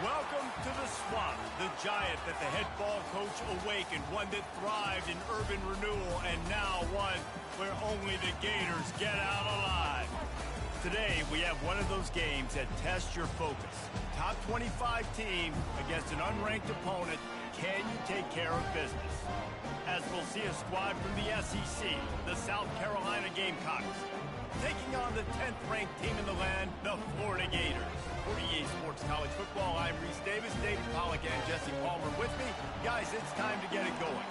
Welcome to the Swamp, the giant that the head ball coach awakened, one that thrived in urban renewal, and now one where only the Gators get out alive. Today, we have one of those games that tests your focus. Top 25 team against an unranked opponent. Can you take care of business? As we'll see a squad from the SEC, the South Carolina Gamecocks, taking on the 10th-ranked team in the land, the Florida Gators. For EA Sports College Football, I'm Reese Davis, David Pollack, and Jesse Palmer with me. Guys, it's time to get it going.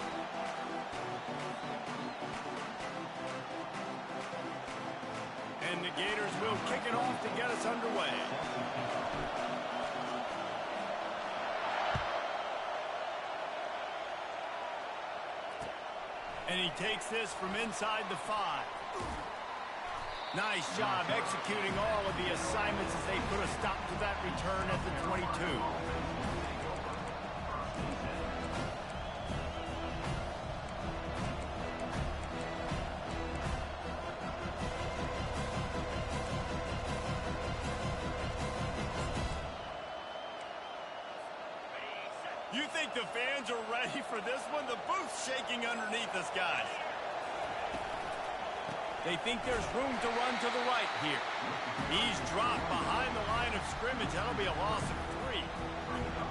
And the Gators will kick it off to get us underway. And he takes this from inside the 5. Nice job executing all of the assignments as they put a stop to that return at the 22. You think the fans are ready for this one? The booth's shaking underneath us, guys. They think there's room to run to the right here. He's dropped behind the line of scrimmage. That'll be a loss of 3.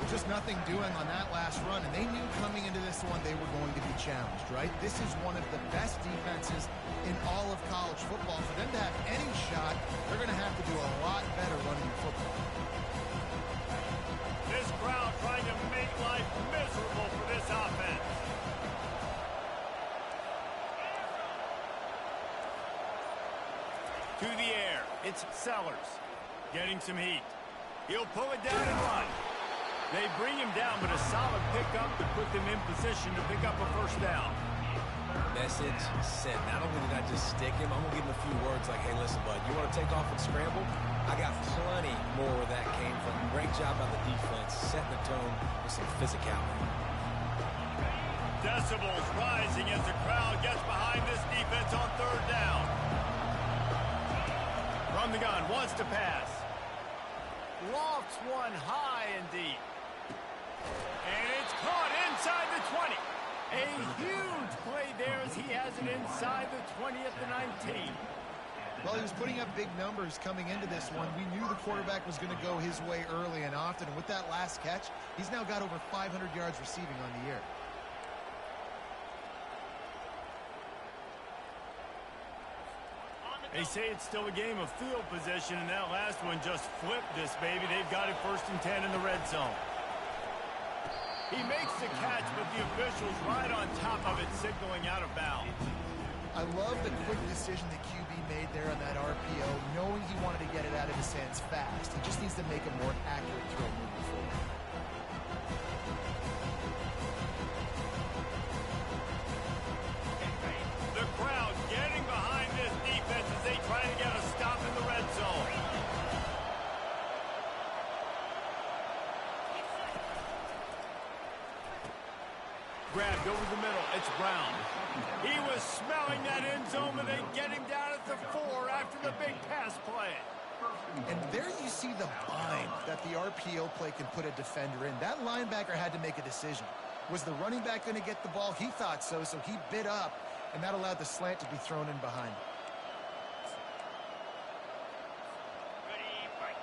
Just nothing doing on that last run, and they knew coming into this one they were going to be challenged, right? This is one of the best defenses in all of college football. For them to have any shot, they're going to have to do a lot better running the football. This crowd trying to make life miserable for this offense. To the air, it's Sellers, getting some heat. He'll pull it down and run. They bring him down, but a solid pickup to put them in position to pick up a first down. Message sent. Not only did I just stick him, I'm going to give him a few words like, hey, listen, bud, you want to take off and scramble? I got plenty more where that came from. Great job by the defense, setting the tone with some physicality. Decibels rising as the crowd gets behind this defense on third down. From the gun, wants to pass. Lofts one high and deep. And it's caught inside the 20. A huge play there as he has it inside the 20 at the 19. Well, he was putting up big numbers coming into this one. We knew the quarterback was going to go his way early and often. And with that last catch, he's now got over 500 yards receiving on the year. They say it's still a game of field position, and that last one just flipped this baby. They've got it 1st and 10 in the red zone. He makes the catch, but the official's right on top of it, signaling out of bounds. I love the quick decision the QB made there on that RPO, knowing he wanted to get it out of his hands fast. He just needs to make a more accurate throw moving forward. The crowd getting behind this defense as they try to get a stop in the red zone. Grabbed over the middle. It's Brown. He was smelling that end zone, but they get him down at the 4 after the big pass play. And there you see the bind that the RPO play can put a defender in. That linebacker had to make a decision. Was the running back going to get the ball? He thought so, so he bid up, and that allowed the slant to be thrown in behind him.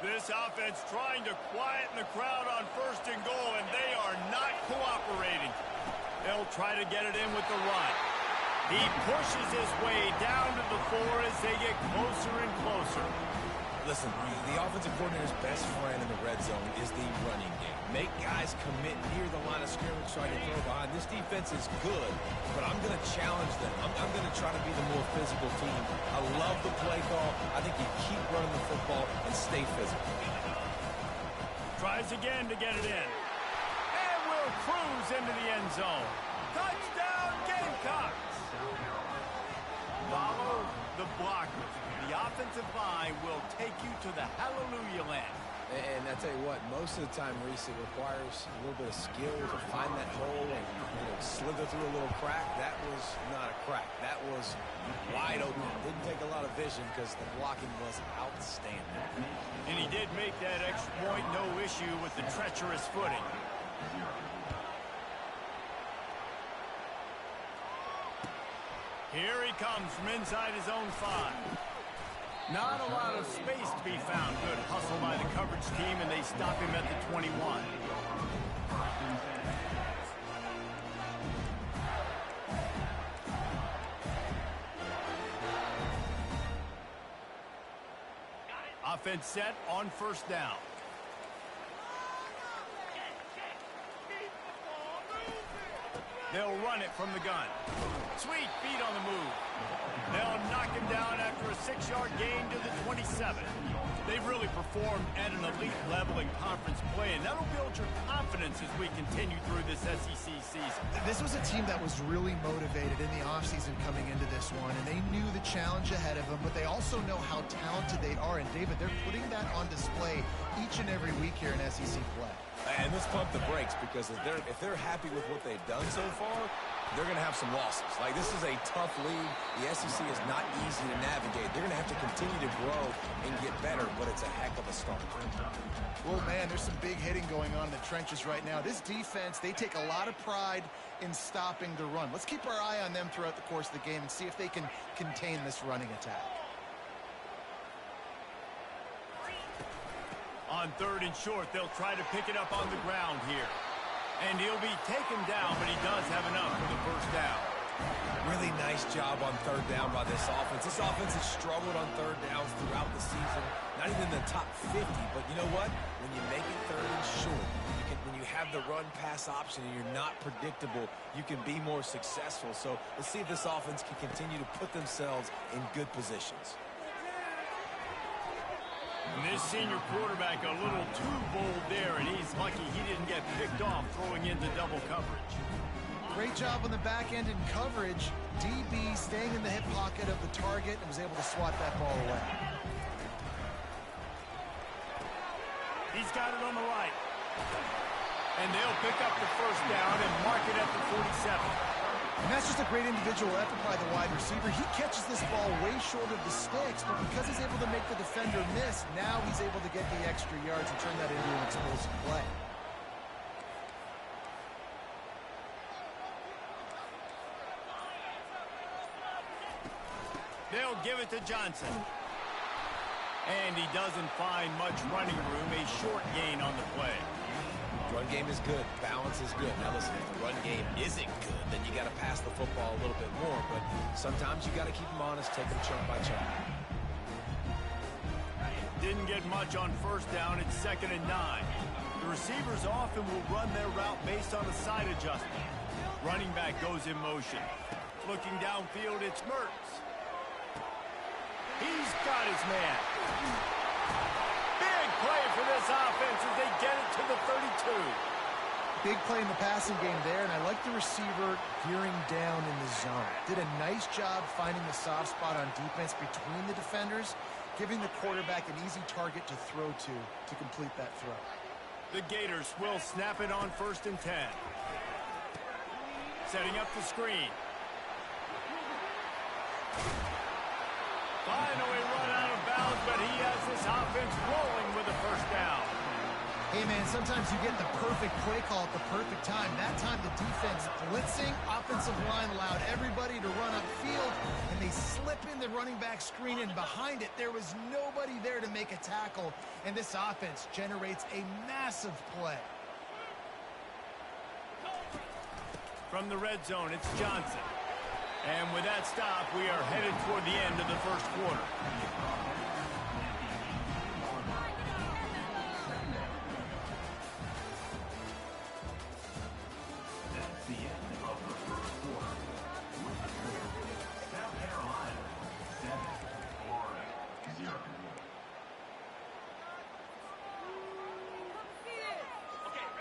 This offense trying to quieten the crowd on 1st and goal, and they are not cooperating. They'll try to get it in with the run. He pushes his way down to the 4 as they get closer and closer. Listen, the offensive coordinator's best friend in the red zone is the running game. Make guys commit near the line of scrimmage so I can throw behind. This defense is good, but I'm going to challenge them. I'm going to try to be the more physical team. I love the play call. I think you keep running the football and stay physical. Tries again to get it in. And will cruise into the end zone. Touchdown, Gamecocks! Follow the blockers. The offensive line will take you to the hallelujah land. And I tell you what, most of the time, Reese, it requires a little bit of skill to find that hole and slither through a little crack. That was not a crack. That was wide open. Didn't take a lot of vision because the blocking was outstanding. And he did make that extra point, no issue with the treacherous footing. Here he comes from inside his own 5. Not a lot of space to be found. Good hustle by the coverage team, and they stop him at the 21. Offense set on first down. They'll run it from the gun. Sweet feet on the move. They'll knock him down after a 6-yard gain to the 27. They've really performed at an elite level in conference play, and that'll build your confidence as we continue through this SEC season. This was a team that was really motivated in the offseason coming into this one, and they knew the challenge ahead of them, but they also know how talented they are. And, David, they're putting that on display each and every week here in SEC play. And let's pump the brakes, because if they're happy with what they've done so far, they're going to have some losses. Like, this is a tough league. The SEC is not easy to navigate. They're going to have to continue to grow and get better, but it's a heck of a start. Well, man, there's some big hitting going on in the trenches right now. This defense, they take a lot of pride in stopping the run. Let's keep our eye on them throughout the course of the game and see if they can contain this running attack. On 3rd and short, they'll try to pick it up on the ground here. And he'll be taken down, but he does have enough for the first down. Really nice job on 3rd down by this offense. This offense has struggled on 3rd downs throughout the season. Not even in the top 50, but you know what? When you make it 3rd and short, when you have the run-pass option and you're not predictable, you can be more successful. So let's see if this offense can continue to put themselves in good positions. And this senior quarterback a little too bold there, and he's lucky he didn't get picked off throwing into double coverage. Great job on the back end in coverage. DB staying in the hip pocket of the target and was able to swat that ball away. He's got it on the right. And they'll pick up the first down and mark it at the 47. And that's just a great individual effort by the wide receiver. He catches this ball way short of the sticks, but because he's able to make the defender miss, now he's able to get the extra yards and turn that into an explosive play. They'll give it to Johnson. And he doesn't find much running room, a short gain on the play. Run game is good. Balance is good. Now listen, if the run game isn't good, then you got to pass the football a little bit more. But sometimes you got to keep them honest, take them chunk by chunk. Didn't get much on first down. It's 2nd and 9. The receivers often will run their route based on a side adjustment. Running back goes in motion. Looking downfield, it's Mertz. He's got his man. Big play for this offense as they get it to the 32. Big play in the passing game there, and I like the receiver gearing down in the zone. Did a nice job finding the soft spot on defense between the defenders, giving the quarterback an easy target to throw to complete that throw. The Gators will snap it on 1st and 10. Setting up the screen. Finally run out of bounds, but he has this offense rolling with a first down. Hey, man, sometimes you get the perfect play call at the perfect time. That time the defense blitzing, offensive line allowed everybody to run upfield, and they slip in the running back screen, and behind it there was nobody there to make a tackle, and this offense generates a massive play. From the red zone, it's Johnson. And with that stop, we are headed toward the end of the first quarter. That's the end of the first quarter. South Carolina 7, Florida 0.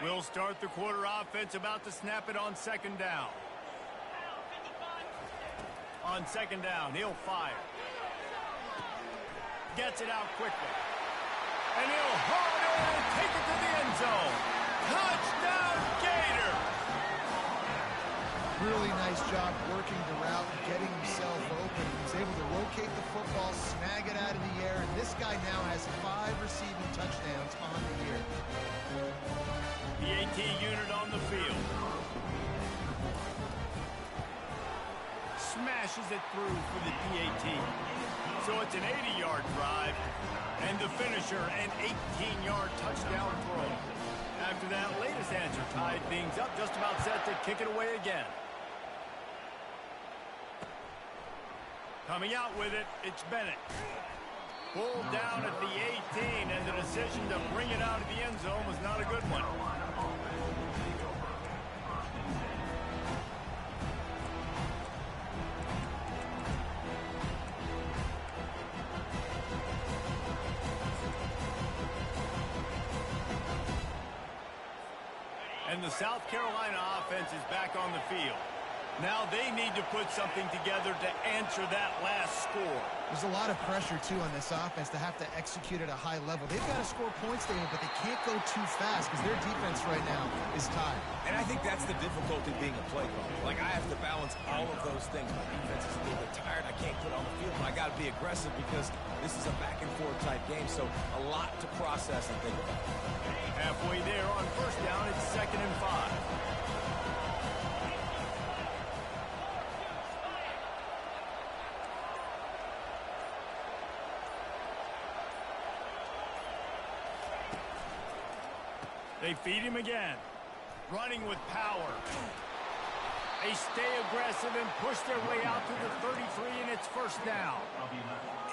We'll start the quarter offense, about to snap it on 2nd down. On 2nd down, he'll fire. Gets it out quickly. And he'll haul it in and take it to the end zone. Touchdown, Gator! Really nice job working the route, getting himself open. He was able to locate the football, snag it out of the air, and this guy now has 5 receiving touchdowns on the year. The AT unit on the field. Smashes it through for the PAT. So it's an 80-yard drive, and the finisher, an 18-yard touchdown throw. After that latest answer tied things up, just about set to kick it away again. Coming out with it, it's Bennett. Pulled down at the 18, and the decision to bring it out of the end zone was not a good one. And the South Carolina offense is back on the field. Now they need to put something together to answer that last score. There's a lot of pressure, too, on this offense to have to execute at a high level. They've got to score points, David, but they can't go too fast because their defense right now is tired. And I think that's the difficulty being a play caller. Like, I have to balance all of those things. My defense is a little bit tired. I can't put on the field, but I got to be aggressive because this is a back-and-forth type game, so a lot to process and think about. Halfway there on first down, it's 2nd and 5. They feed him again. Running with power. They stay aggressive and push their way out to the 33, and it's first down.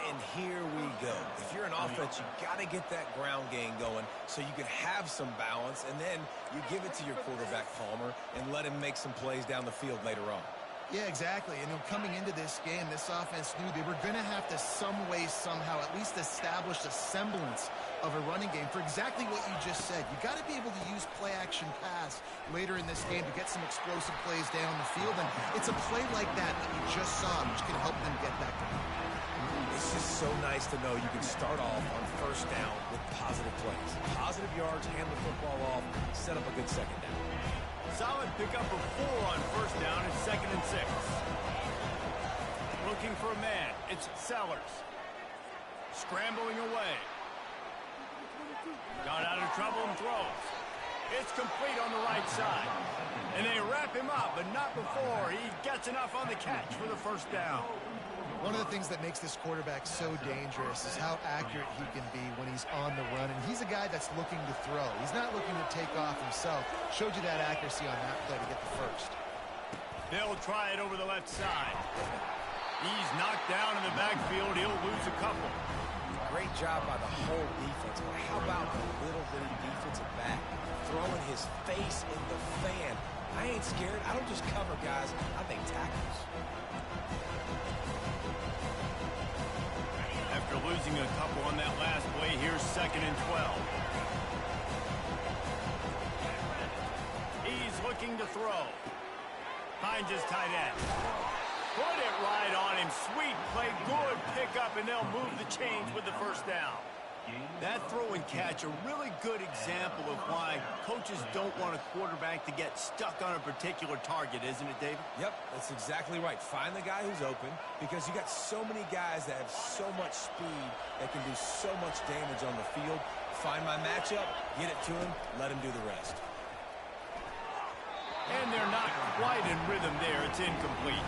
And here we go. If you're an offense, you got to get that ground game going so you can have some balance, and then you give it to your quarterback, Palmer, and let him make some plays down the field later on. Yeah, exactly. And coming into this game, this offense knew they were going to have to some way, somehow, at least establish a semblance of a running game for exactly what you just said. You got to be able to use play-action pass later in this game to get some explosive plays down the field. And it's a play like that you just saw, which can help them get that going. It's just so nice to know you can start off on first down with positive plays. Positive yards, hand the football off, set up a good second down. Solid pickup of 4 on first down. It's 2nd and 6. Looking for a man. It's Sellers. Scrambling away. Got out of trouble and throws. It's complete on the right side. And they wrap him up, but not before he gets enough on the catch for the first down. One of the things that makes this quarterback so dangerous is how accurate he can be when he's on the run. And he's a guy that's looking to throw. He's not looking to take off himself. Showed you that accuracy on that play to get the first. They'll try it over the left side. He's knocked down in the backfield. He'll lose a couple. Great job by the whole defense. But how about the little bitty defensive back throwing his face in the fan? I ain't scared. I don't just cover guys. I make tackles. After losing a couple on that last play, here's 2nd and 12. He's looking to throw. Finds his tight end. Put it right on him. Sweet play, good pickup, and they'll move the chains with the first down. That throw and catch, a really good example of why coaches don't want a quarterback to get stuck on a particular target, isn't it, David? Yep, that's exactly right. Find the guy who's open because you got so many guys that have so much speed that can do so much damage on the field. Find my matchup, get it to him, let him do the rest. And they're not quite in rhythm there. It's incomplete.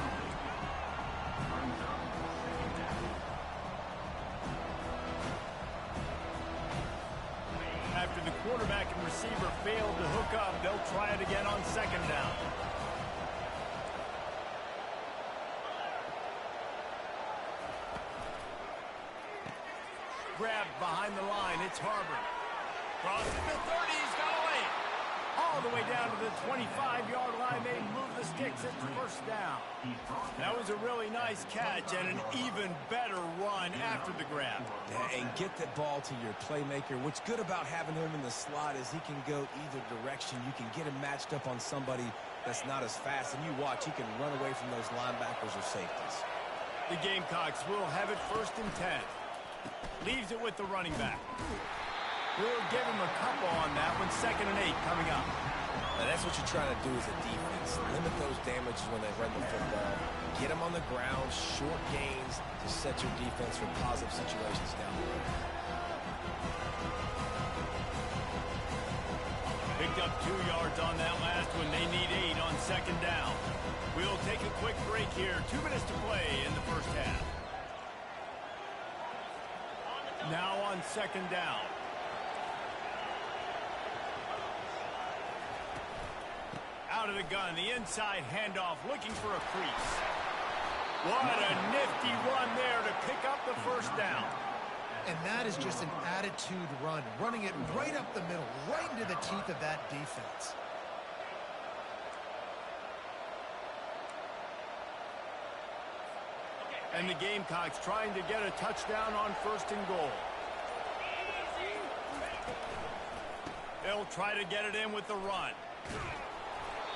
After the quarterback and receiver failed to hook up, they'll try it again on 2nd down. Grabbed behind the line, it's Harbor. Crosses the 30, he's got away. All the way down to the 25-yard line, they move the sticks, it's first down. That was a really nice catch and an even better run after the grab. Yeah, and get the ball to your playmaker. What's good about having him in the slot is he can go either direction. You can get him matched up on somebody that's not as fast, and you watch, he can run away from those linebackers or safeties. The Gamecocks will have it 1st and 10. Leaves it with the running back. We'll give him a couple on that one. 2nd and 8 coming up. Now that's what you're trying to do as a defense. Limit those damage is when they run the football. Get them on the ground, short gains to set your defense for positive situations down the road. Picked up 2 yards on that last one. They need 8 on second down. We'll take a quick break here. 2 minutes to play in the first half. Now on second down. Out of the gun, the inside handoff, looking for a crease. What a nifty run there to pick up the first down. And that is just an attitude run, running it right up the middle, right into the teeth of that defense. And the Gamecocks trying to get a touchdown on first and goal. They'll try to get it in with the run.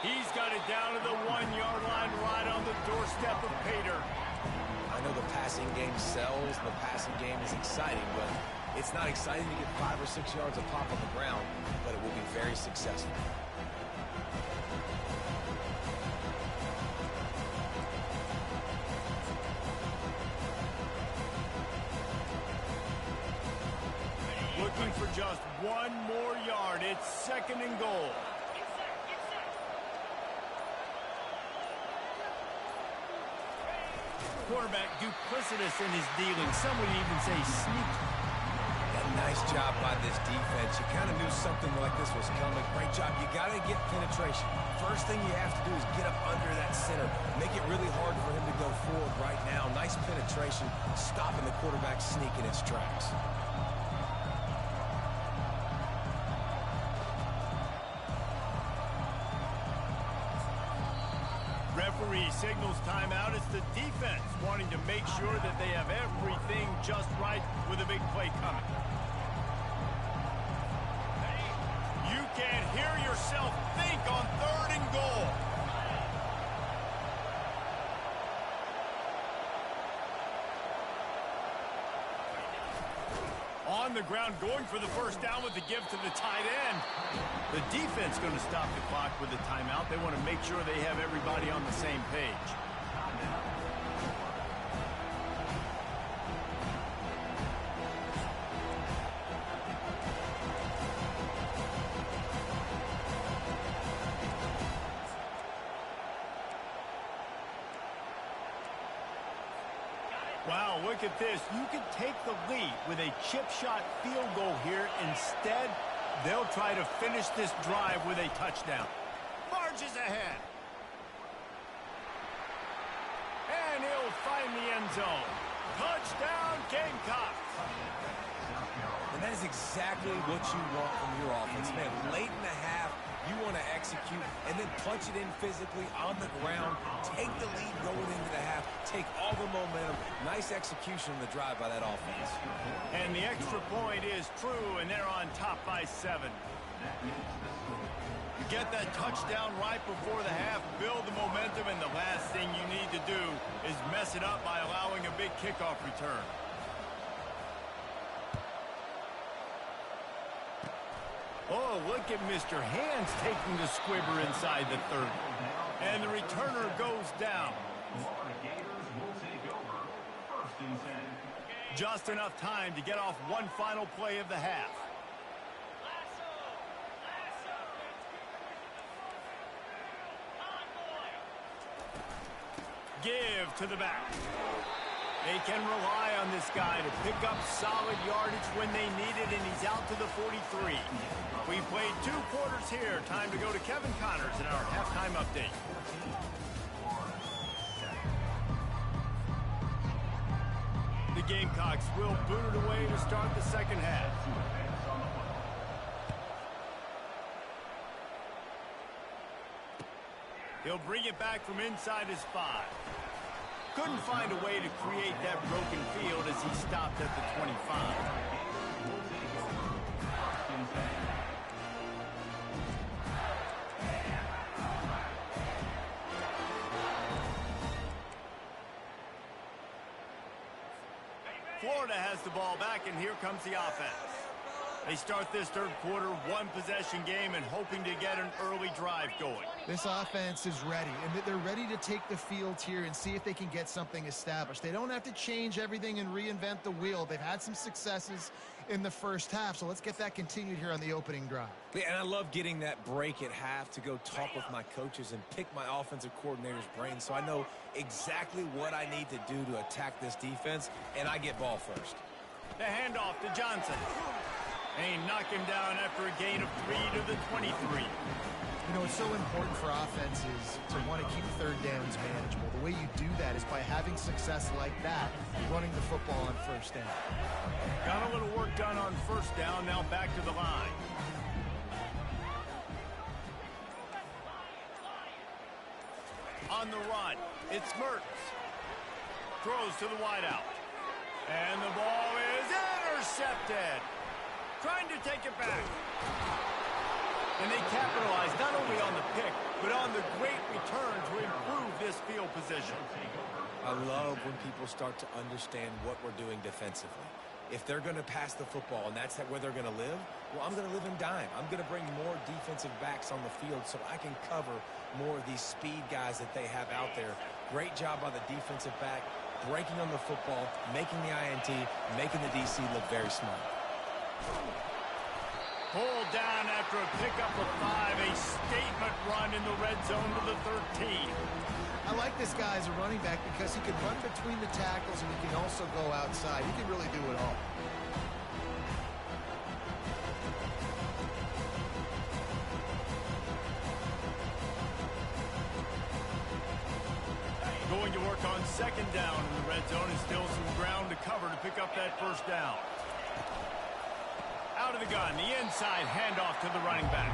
He's got it down to the 1-yard line, right on the doorstep of Pater. I know the passing game sells, and the passing game is exciting, but it's not exciting to get 5 or 6 yards of pop on the ground, but it will be very successful. Looking for just 1 more yard. It's second and goal. Quarterback duplicitous in his dealing. Some would even say sneaky. Nice job by this defense. You kind of knew something like this was coming. Great job. You got to get penetration. First thing you have to do is get up under that center. Make it really hard for him to go forward right now. Nice penetration, stopping the quarterback sneak in its tracks. Referee signals timeout. It's the defense wanting to make sure that they have everything just right with a big play coming. You can't hear yourself think on third and goal. On the ground, going for the first down with the give to the tight end. The defense going to stop the clock with the timeout. They want to make sure they have everybody on the same page. Wow, look at this. You could take the lead with a chip shot field goal here. Instead, they'll try to finish this drive with a touchdown. Marches ahead. And he'll find the end zone. Touchdown, Gamecocks. And that is exactly what you want from your offense, man. Late in the half, you want to execute and then punch it in physically on the ground. Take the lead going into the half. Take all the momentum. Nice execution on the drive by that offense. And the extra point is true, and they're on top by 7. You get that touchdown right before the half, build the momentum, and the last thing you need to do is mess it up by allowing a big kickoff return. Oh, look at Mr. Hands taking the squibber inside the 30. And the returner goes down. Just enough time to get off one final play of the half. Give to the back. They can rely on this guy to pick up solid yardage when they need it, and he's out to the 43. We played 2 quarters here. Time to go to Kevin Connors in our halftime update. The Gamecocks will boot it away to start the second half. He'll bring it back from inside his 5. Couldn't find a way to create that broken field as he stopped at the 25. Florida has the ball back, and here comes the offense. They start this third quarter, one-possession game, and hoping to get an early drive going. This offense is ready, and they're ready to take the field here and see if they can get something established. They don't have to change everything and reinvent the wheel. They've had some successes in the first half, so let's get that continued here on the opening drive. Yeah, and I love getting that break at half to go talk with my coaches and pick my offensive coordinator's brain so I know exactly what I need to do to attack this defense, and I get ball first. The handoff to Johnson. And he knocked him down after a gain of 3 to the 23. You know, it's so important for offenses to want to keep third downs manageable. The way you do that is by having success like that, running the football on first down. Got a little work done on first down, now back to the line. On the run, it's Mertz. Throws to the wideout. And the ball is intercepted. Trying to take it back. And they capitalize not only on the pick, but on the great return to improve this field position. I love when people start to understand what we're doing defensively. If they're going to pass the football and that's where they're going to live, well, I'm going to live in dime. I'm going to bring more defensive backs on the field so I can cover more of these speed guys that they have out there. Great job by the defensive back, breaking on the football, making the INT, making the DC look very smart. Pulled down after a pickup of 5, a statement run in the red zone to the 13. I like this guy as a running back because he can run between the tackles and he can also go outside. He can really do it all. Going to work on second down in the red zone and still some ground to cover to pick up that first down. Out of the gun, the inside handoff to the running back.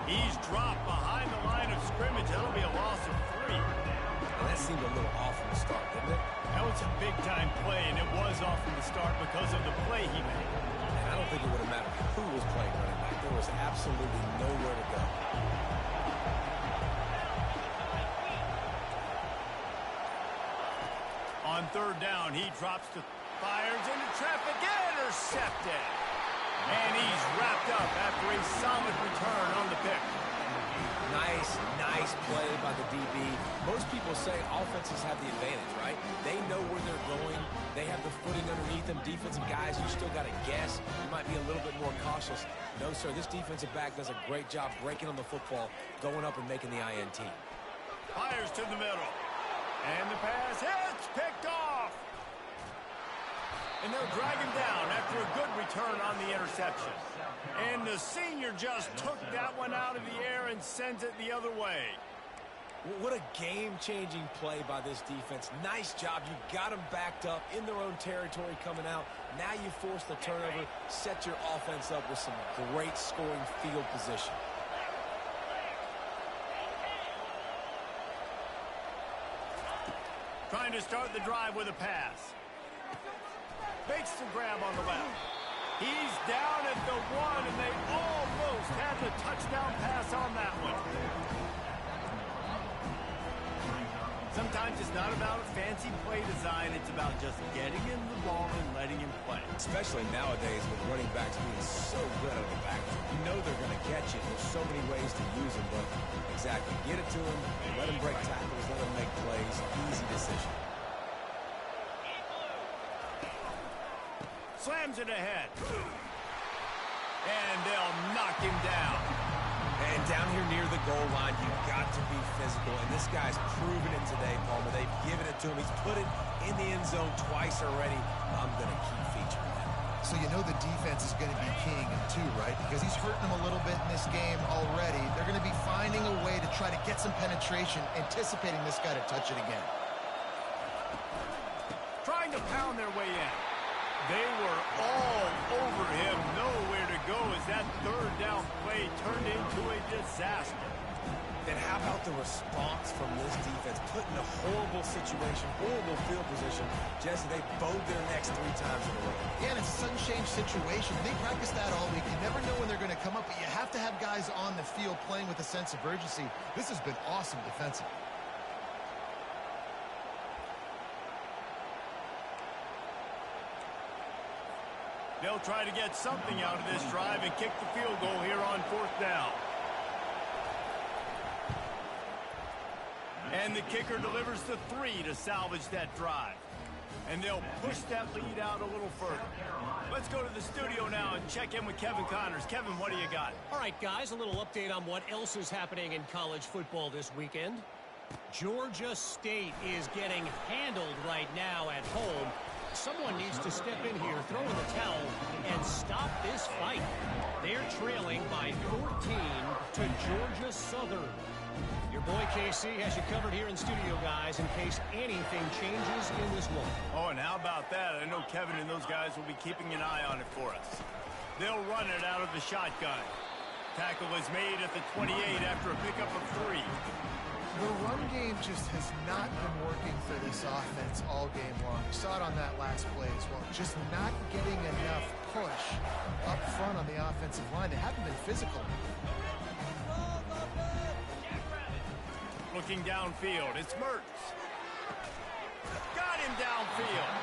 He's dropped behind the line of scrimmage. That'll be a loss of 3. Well, that seemed a little off from the start, didn't it? That was a big-time play, and it was off from the start because of the play he made. And I don't think it would have mattered who was playing running back. There was absolutely nowhere to go. On third down, he drops to fires into traffic, intercepted. And he's wrapped up after a solid return on the pick. Nice play by the DB. Most people say offenses have the advantage, right? They know where they're going. They have the footing underneath them. Defensive guys, you still got to guess. You might be a little bit more cautious. No, sir, this defensive back does a great job breaking on the football, going up and making the INT. Fires to the middle. And the pass hits, picked off. And they'll drag him down after a good return on the interception. And the senior just took that one out of the air and sends it the other way. What a game-changing play by this defense. Nice job. You got them backed up in their own territory coming out. Now you force the turnover, set your offense up with some great scoring field position. Trying to start the drive with a pass. Makes the grab on the left. He's down at the 1, and they almost had the touchdown pass on that one. Sometimes it's not about a fancy play design. It's about just getting him the ball and letting him play. Especially nowadays with running backs being so good out of the backfield. You know they're going to catch it. There's so many ways to use them, but exactly. Get it to them, let them break tackles, let them make plays. Easy decision. Slams it ahead. And they'll knock him down. And down here near the goal line, you've got to be physical. And this guy's proven it today, Palmer. They've given it to him. He's put it in the end zone twice already. I'm going to keep featuring that. So you know the defense is going to be keying him too, right? Because he's hurting them a little bit in this game already. They're going to be finding a way to try to get some penetration, anticipating this guy to touch it again. Trying to pound their way in. They were all over him, nowhere to go as that third down play turned into a disaster. Then how about the response from this defense? Put in a horrible situation, horrible field position, just as they bowed their necks 3 times in a row. Yeah, and it's a sudden change situation. They practice that all week. You never know when they're going to come up, but you have to have guys on the field playing with a sense of urgency. This has been awesome defensively. They'll try to get something out of this drive and kick the field goal here on 4th down. And the kicker delivers the 3 to salvage that drive. And they'll push that lead out a little further. Let's go to the studio now and check in with Kevin Connors. Kevin, what do you got? All right, guys, a little update on what else is happening in college football this weekend. Georgia State is getting handled right now at home. Someone needs to step in here, throw in the towel, and stop this fight. They're trailing by 14 to Georgia Southern. Your boy KC has you covered here in studio, guys, in case anything changes in this one. Oh, and how about that? I know Kevin and those guys will be keeping an eye on it for us. They'll run it out of the shotgun. Tackle is made at the 28 after a pickup of 3. The run game just has not been working for this offense all game long. You saw it on that last play as well. Just not getting enough push up front on the offensive line. They haven't been physical. Looking downfield, it's Mertz. Got him downfield.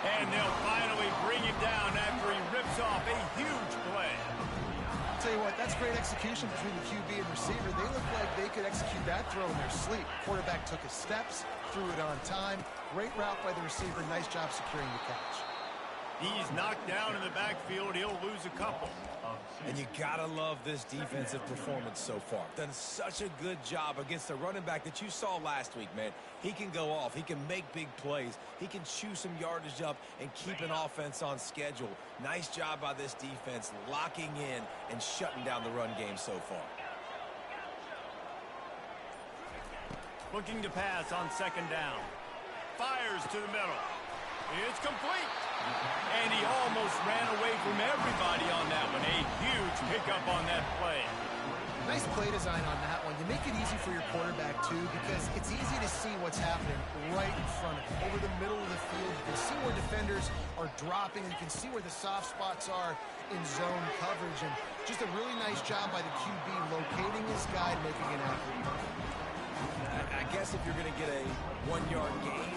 And they'll finally bring him down after he rips off a huge play. I'll tell you what, that's great execution between the QB and receiver. They look like they could execute that throw in their sleep. Quarterback took his steps, threw it on time. Great route by the receiver. Nice job securing the catch. He's knocked down in the backfield. He'll lose a couple. And you gotta love this defensive performance so far. Done such a good job against the running back that you saw last week, man. He can go off. He can make big plays. He can chew some yardage up and keep an offense on schedule. Nice job by this defense locking in and shutting down the run game so far. Looking to pass on 2nd down. Fires to the middle. It's complete. And he almost ran away from everybody on that one. A huge pickup on that play. Nice play design on that one. You make it easy for your quarterback, too, because it's easy to see what's happening right in front of him. Over the middle of the field, you can see where defenders are dropping, and you can see where the soft spots are in zone coverage. And just a really nice job by the QB locating his guy, making an accurate play. I guess if you're going to get a 1-yard gain,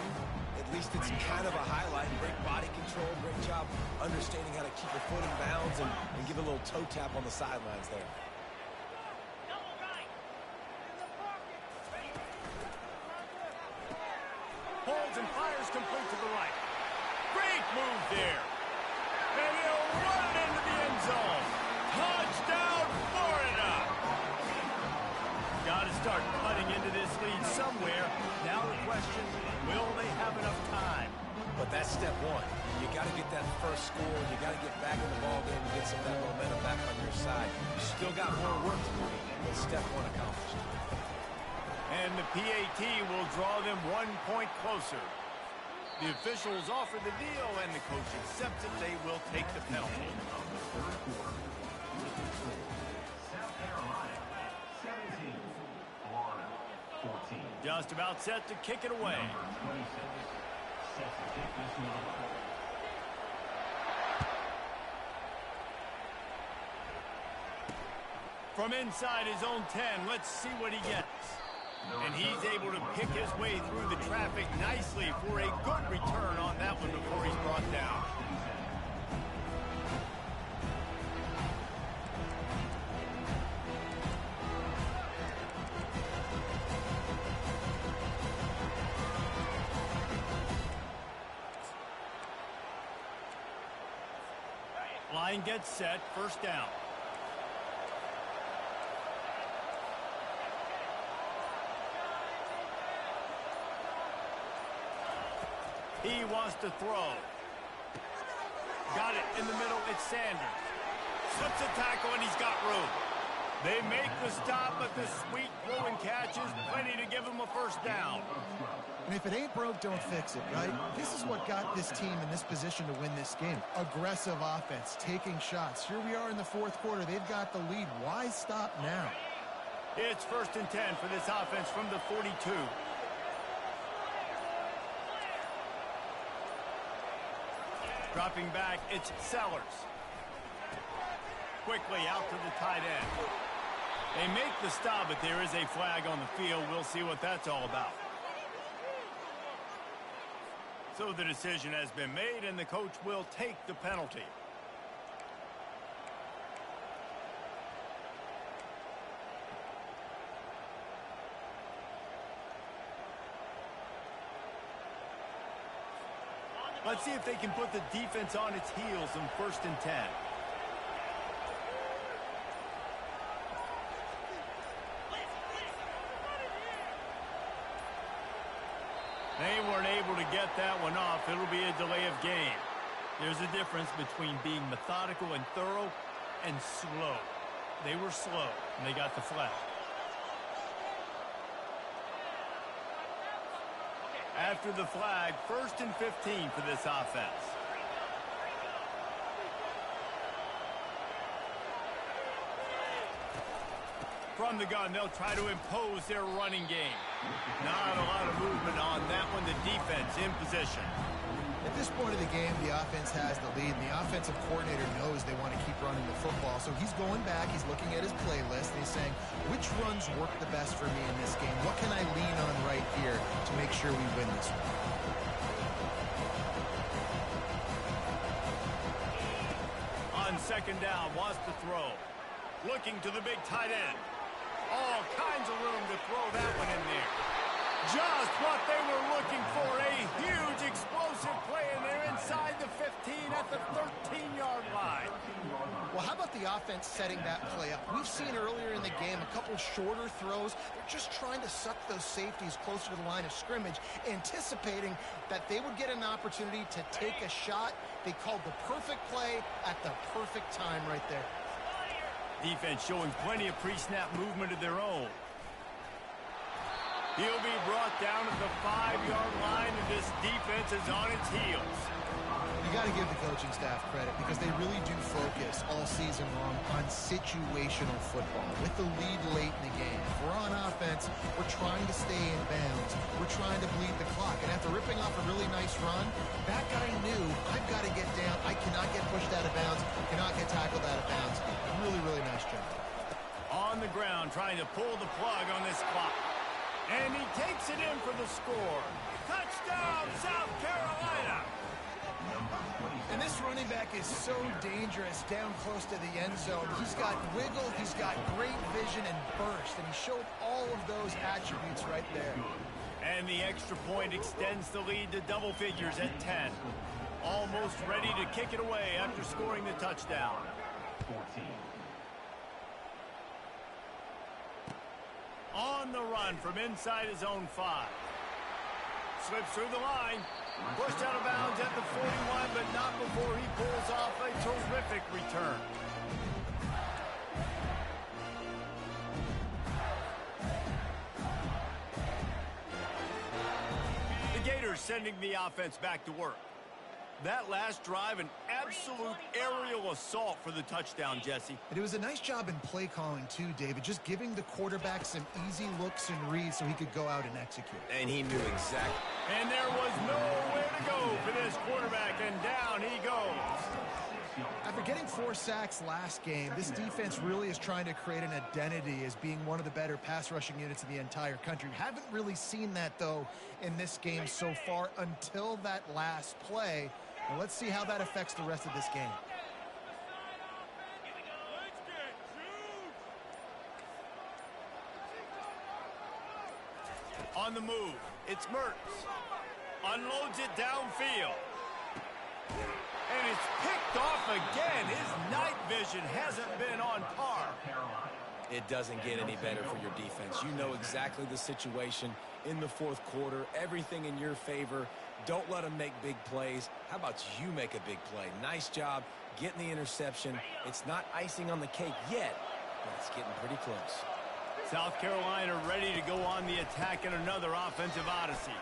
at least it's kind of a highlight. Great body control, great job understanding how to keep your foot in bounds and give a little toe tap on the sidelines there. Holds and fires complete to the right. Great move there. And he'll run it into the end zone. Touchdown, Florida! Got to start cutting into this lead somewhere. Now the question, will they have enough time? But that's step 1. You got to get that first score. You got to get back in the ball game and get some of that momentum back on your side. You still got more work to do, but step 1 accomplished. And the PAT will draw them 1 point closer. The officials offer the deal, and the coach accepts it. They will take the penalty. Of the 3rd quarter. South Carolina 17, Florida 14. Just about set to kick it away. Number 26 set to kick this one away. From inside his own 10, let's see what he gets. And he's able to pick his way through the traffic nicely for a good return on that one before he's brought down. Line gets set, 1st down. He wants to throw. Got it in the middle. It's Sanders. Slips a tackle, and he's got room. They make the stop, but the sweet throw and catch is plenty to give him a 1st down. And if it ain't broke, don't fix it, right? This is what got this team in this position to win this game. Aggressive offense, taking shots. Here we are in the 4th quarter. They've got the lead. Why stop now? It's 1st and 10 for this offense from the 42. Dropping back, it's Sellers. Quickly out to the tight end. They make the stop, but there is a flag on the field. We'll see what that's all about. So the decision has been made, and the coach will take the penalty. Let's see if they can put the defense on its heels in 1st and 10. They weren't able to get that one off. It'll be a delay of game. There's a difference between being methodical and thorough and slow. They were slow, and they got the flag. After the flag, 1st and 15 for this offense. From the gun, they'll try to impose their running game. Not a lot of movement on that one. The defense in position. At this point of the game, the offense has the lead, and the offensive coordinator knows they want to keep running the football. So he's going back, he's looking at his playlist, and he's saying, which runs work the best for me in this game? What can I lean on right here to make sure we win this one? On 2nd down, wants to throw. Looking to the big tight end. All kinds of room to throw that one in there. Just what they were looking for. A huge explosive play, and they're inside the 15 at the 13-yard line. Well, how about the offense setting that play up? We've seen earlier in the game a couple shorter throws. They're just trying to suck those safeties closer to the line of scrimmage, anticipating that they would get an opportunity to take a shot. They called the perfect play at the perfect time right there. Defense showing plenty of pre-snap movement of their own. He'll be brought down at the 5-yard line, and this defense is on its heels. You got to give the coaching staff credit because they really do focus all season long on situational football. With the lead late in the game, if we're on offense, we're trying to stay in bounds. We're trying to bleed the clock. And after ripping off a really nice run, that guy knew, I've got to get down. I cannot get pushed out of bounds, cannot get tackled out of bounds. Really, really nice job. On the ground, trying to pull the plug on this clock. And he takes it in for the score. Touchdown, South Carolina! And this running back is so dangerous down close to the end zone. He's got wiggle, he's got great vision and burst, and he showed all of those attributes right there. And the extra point extends the lead to double figures at 10. Almost ready to kick it away after scoring the touchdown. 14. On the run from inside his own 5. Slips through the line. Pushed out of bounds at the 41, but not before he pulls off a terrific return. The Gators sending the offense back to work. That last drive, an absolute aerial assault for the touchdown, Jesse. And it was a nice job in play calling, too, David, just giving the quarterback some easy looks and reads so he could go out and execute. And he knew exactly. And there was nowhere to go for this quarterback, and down he goes. After getting 4 sacks last game, this defense really is trying to create an identity as being one of the better pass rushing units in the entire country. Haven't really seen that, though, in this game so far until that last play. Well, let's see how that affects the rest of this game. On the move, it's Mertz. Unloads it downfield. And it's picked off again. His night vision hasn't been on par. It doesn't get any better for your defense. You know exactly the situation in the 4th quarter. Everything in your favor. Don't let them make big plays. How about you make a big play? Nice job getting the interception. It's not icing on the cake yet, but it's getting pretty close. South Carolina ready to go on the attack in another offensive odyssey.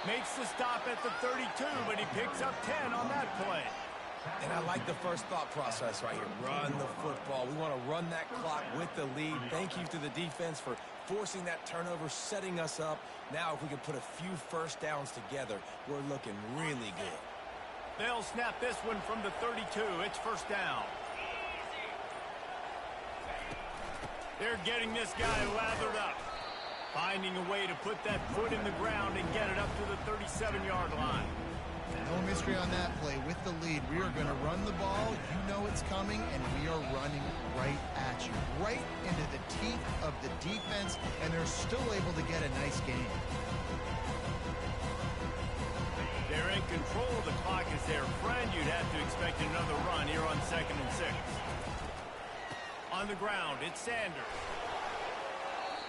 Makes the stop at the 32, but he picks up 10 on that play. And I like the first thought process right here. Run the football. We want to run that clock with the lead. Thank you to the defense for forcing that turnover, setting us up. Now if we can put a few first downs together, we're looking really good. They'll snap this one from the 32. It's first down. They're getting this guy lathered up. Finding a way to put that foot in the ground and get it up to the 37-yard line. No mystery on that play. With the lead, we are going to run the ball. You know it's coming, and we are running right at you. Right into the teeth of the defense, and they're still able to get a nice game. They're in control of the clock as their friend. You'd have to expect another run here on 2nd and 6. On the ground, it's Sanders.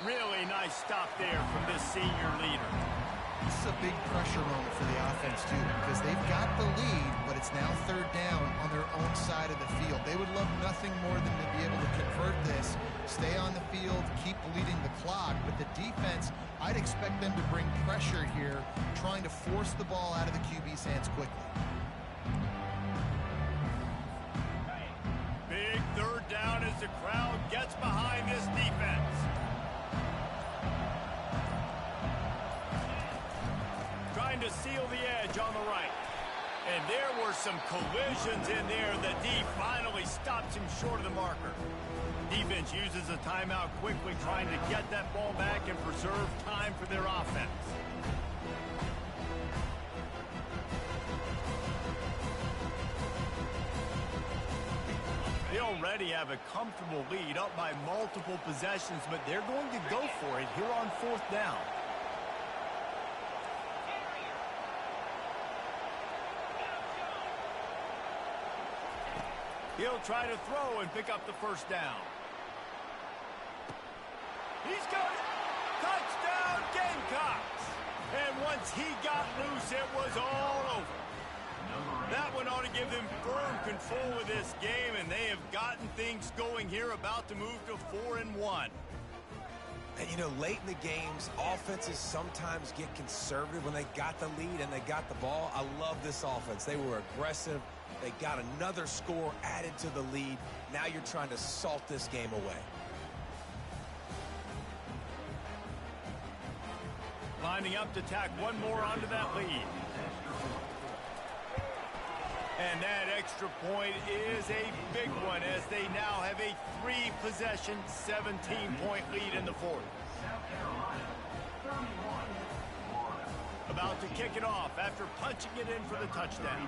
Really nice stop there from this senior leader. This is a big pressure moment for the offense, too, because they've got the lead, but it's now 3rd down on their own side of the field. They would love nothing more than to be able to convert this, stay on the field, keep bleeding the clock. But the defense, I'd expect them to bring pressure here, trying to force the ball out of the QB's hands quickly. Big 3rd down as the crowd gets behind this defense. Trying to seal the edge on the right. And there were some collisions in there. The D finally stops him short of the marker. Defense uses a timeout quickly, trying to get that ball back and preserve time for their offense. They already have a comfortable lead, up by multiple possessions, but they're going to go for it here on 4th down. He'll try to throw and pick up the 1st down. He's got it. Touchdown, Gamecocks. And once he got loose, it was all over. That one ought to give them firm control of this game, and they have gotten things going here, about to move to 4-1. And, you know, late in the games, offenses sometimes get conservative when they got the lead and they got the ball. I love this offense. They were aggressive. They got another score added to the lead. Now you're trying to salt this game away. Lining up to tack one more onto that lead. And that extra point is a big one, as they now have a 3-possession, 17-point lead in the 4th. About to kick it off after punching it in for the touchdown.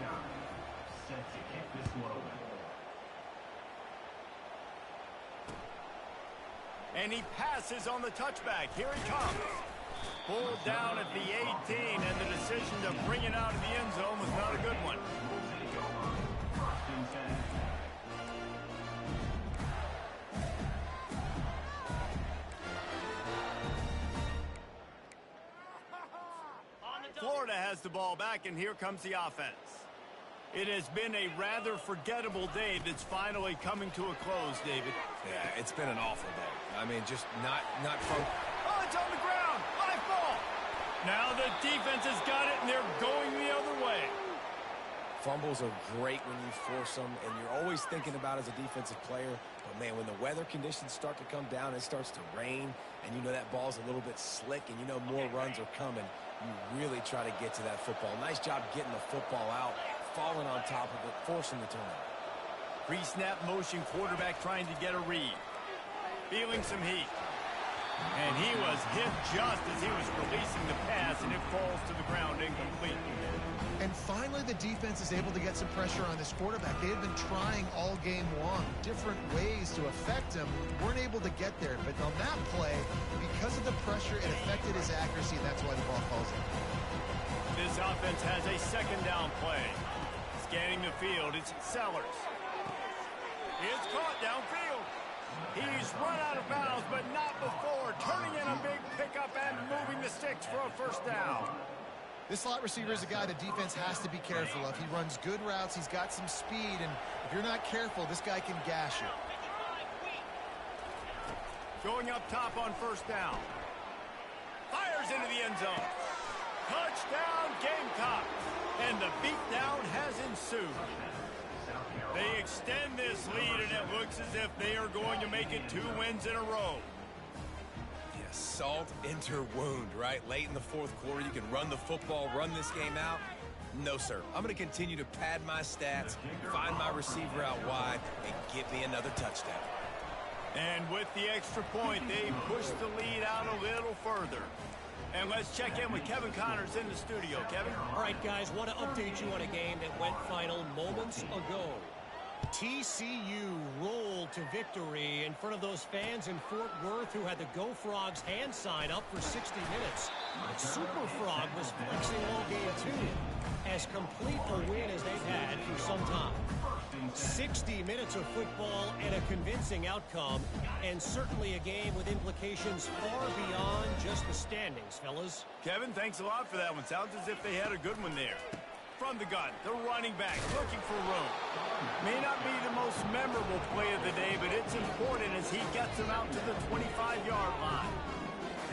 Set to kick this one away. And he passes on the touchback. Here he comes. Pulled down at the 18, and the decision to bring it out of the end zone was not a good one. Florida has the ball back, and here comes the offense. It has been a rather forgettable day that's finally coming to a close, David. Yeah, it's been an awful day. I mean, just not fun. Oh, it's on the ground. Live ball. Now the defense has got it, and they're going the other way. Fumbles are great when you force them, and you're always thinking about as a defensive player. But, man, when the weather conditions start to come down, it starts to rain, and you know that ball's a little bit slick, and you know more runs are coming. You really try to get to that football. Nice job getting the football out, falling on top of it, forcing the turnover. Pre-snap motion quarterback trying to get a read. Feeling some heat. And he was hit just as he was releasing the pass, and it falls to the ground incomplete. And finally, the defense is able to get some pressure on this quarterback. They had been trying all game long, different ways to affect him. Weren't able to get there. But on that play, because of the pressure, it affected his accuracy, and that's why the ball falls in. This offense has a 2nd down play. Scanning the field, it's Sellers. It's caught downfield. He's run out of bounds, but not before. Turning in a big pickup and moving the sticks for a 1st down. This slot receiver is a guy the defense has to be careful of. He runs good routes. He's got some speed, and if you're not careful, this guy can gash you. Going up top on 1st down. Fires into the end zone. Touchdown, Gamecocks. And the beatdown has ensued. They extend this lead, and it looks as if they are going to make it 2 wins in a row. Salt into wound, right? Late in the 4th quarter, you can run the football, run this game out. No, sir. I'm going to continue to pad my stats, find my receiver out wide, and give me another touchdown. And with the extra point, they push the lead out a little further. And let's check in with Kevin Connors in the studio. Kevin? All right, guys, want to update you on a game that went final moments ago. TCU rolled to victory in front of those fans in Fort Worth who had the Go Frogs hand sign up for 60 minutes. But Super Frog was flexing all game too. As complete a win as they've had for some time. 60 minutes of football and a convincing outcome, and certainly a game with implications far beyond just the standings, fellas. Kevin, thanks a lot for that one. Sounds as if they had a good one there. From the gun, the running back looking for room. May not be the most memorable play of the day, but it's important as he gets him out to the 25-yard line.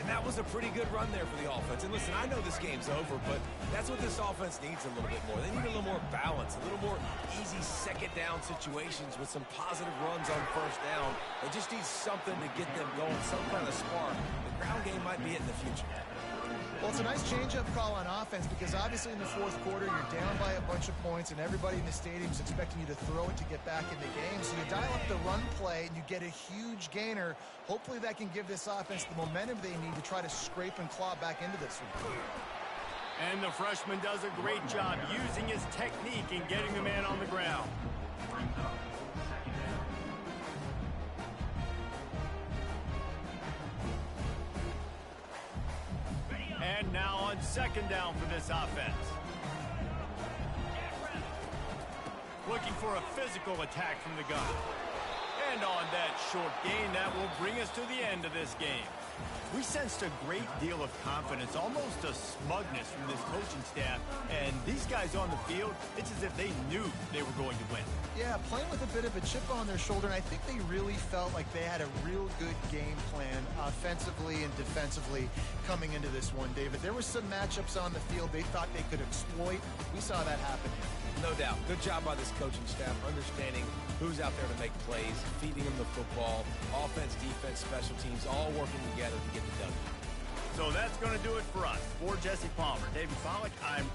And that was a pretty good run there for the offense. And listen, I know this game's over, but that's what this offense needs a little bit more. They need a little more balance, a little more easy second down situations with some positive runs on first down. They just need something to get them going, some kind of spark. The ground game might be it in the future. Well, it's a nice change-up call on offense because obviously in the fourth quarter you're down by a bunch of points and everybody in the stadium is expecting you to throw it to get back in the game. So you dial up the run play and you get a huge gainer. Hopefully that can give this offense the momentum they need to try to scrape and claw back into this one. And the freshman does a great job using his technique and getting the man on the ground. And now on second down for this offense. Looking for a physical attack from the gun. And on that short gain, that will bring us to the end of this game. We sensed a great deal of confidence, almost a smugness from this coaching staff. And these guys on the field, it's as if they knew they were going to win. Yeah, playing with a bit of a chip on their shoulder, and I think they really felt like they had a real good game plan offensively and defensively coming into this one, David. There were some matchups on the field they thought they could exploit. We saw that happen. No doubt. Good job by this coaching staff, understanding who's out there to make plays, feeding them the football, offense, defense, special teams, all working together to get the W. So that's going to do it for us. For Jesse Palmer, David Pollack, I'm